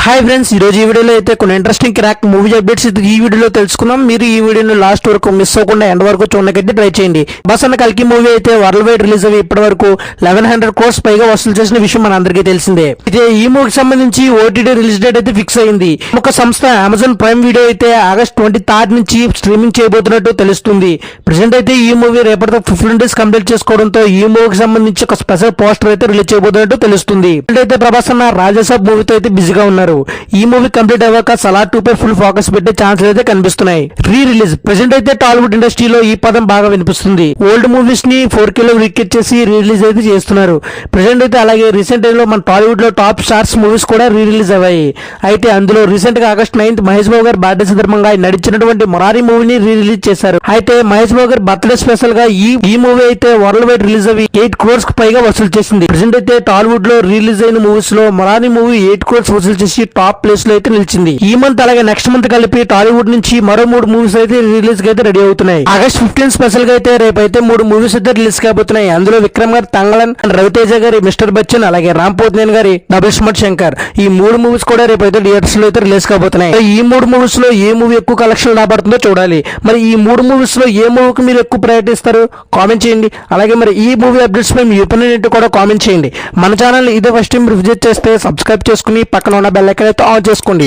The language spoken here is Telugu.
హాయ్ ఫ్రెండ్స్, ఈ రోజు ఈ వీడియోలో అయితే కొన్ని ఇంట్రెస్టింగ్ క్రాక్ మూవీ అప్డేట్స్ ఈ వీడియోలో తెలుసుకుందాం. మీరు ఈ వీడియోని లాస్ట్ వరకు మిస్ అవ్వకుండా ఎండ్ వరకు చూడడానికి ట్రై చేయండి. బస్ అన్న కల్కి మూవీ అయితే వరల్డ్ వైడ్ రిలీజ్ అయ్యి ఇప్పటి వరకు 1100 crores పైగా వసూలు చేసిన విషయం మన అందరికీ తెలిసిందే. అయితే ఈ మూవీకి సంబంధించి ఓటీటీ రిలీజ్ డేట్ అయితే ఫిక్స్ అయింది. ఒక సంస్థ అమెజాన్ ప్రైమ్ వీడియో అయితే ఆగస్ట్ 23 నుంచి స్ట్రీమింగ్ చేయబోతున్నట్టు తెలుస్తుంది. ప్రెసెంట్ అయితే ఈ మూవీ రేపటితో 15 days కంప్లీట్ చేసుకోవడంతో ఈ మూవీకి సంబంధించి ఒక స్పెషల్ పోస్టర్ అయితే రిలీజ్ చేయబోతున్నట్టు తెలుస్తుంది. అయితే ప్రభాస్ అన్న రాజాసాబ్ మూవీతో అయితే బిజీగా ఉన్నారు. ఈ మూవీ కంప్లీట్ అవ్వక సలార్ 2 పై ఫుల్ ఫోకస్ పెట్టే ఛాన్సెస్ అయితే కనిపిస్తున్నాయి. రీ రిలీజ్ ప్రెసెంట్ అయితే టాలీవుడ్ ఇండస్ట్రీలో ఈ పదం బాగా వినిపిస్తుంది. ఓల్డ్ మూవీస్ ని 4K లో రీక్రియేట్ చేసి రీ రిలీజ్ అయితే చేస్తున్నారు. ప్రెసెంట్ అయితే అలాగే రీసెంట్ టైంలో మన టాలీవుడ్ లో టాప్ స్టార్స్ మూవీస్ కూడా రీ రిలీజ్ అయ్యాయి. అయితే అందులో రీసెంట్ గా ఆగస్ట్ 9th మహేష్ బాబు గారు బర్త్డే సందర్భంగా నడిచినటువంటి మొరారి మూవీని రీ రిలీజ్ చేశారు. అయితే మహేష్ బాబు గారు బర్త్డే స్పెషల్ గా ఈ మూవీ అయితే వరల్డ్ వైడ్ రిలీజ్ అయ్యి 8 crores కు పైగా వసూలు చేసింది. ప్రెసెంట్ అయితే టాలీవుడ్ లో రిలీజ్ అయిన మూవీస్ లో మొరారి మూవీ 8 crores వసూలు చేసి టాప్ ప్లేస్ లో అయితే నిలిచింది. ఈ మంత్ అలాగే నెక్స్ట్ మంత్ కలిపి టాలీవుడ్ నుంచి మరో 3 మూవీస్ అయితే రిలీజ్ అయితే రెడీ అవుతున్నాయి. ఆగస్ట్ 15 స్పెషల్ గా అయితే రేపు అయితే 3 మూవీస్ అయితే రిలీజ్ కాబోతున్నాయి. అందులో విక్రమ్ గారి తంగళన్, రవితేజ గారి మిస్టర్ బచ్చన్, అలాగే రామ్ పోతినేని గారి డబుల్ స్మార్ట్ శంకర్, ఈ 3 మూవీస్ కూడా రేపు అయితే థియేటర్స్ లో అయితే రిలీజ్ కాబోతున్నాయి. ఈ 3 మూవీస్ లో ఏ మూవీ ఎక్కువ కలెక్షన్ రాబడుతుందో చూడాలి. మరి ఈ 3 మూవీస్ లో ఏ మూవీకి మీరు ఎక్కువ ప్రయారిటీ ఇస్తారు కామెంట్ చేయండి. అలాగే మరి ఈ మూవీ అప్డేట్స్ పై మీ ఒపీనియన్ ఏంటో కూడా కామెంట్ చేయండి. మన ఛానల్ ఇదే ఫస్ట్ టైం విజిట్ చేస్తే సబ్స్క్రైబ్ చేసుకుని పక్కన ఉన్న బెల్ ఐకాన్ అయితే ఆన్ చేసుకోండి.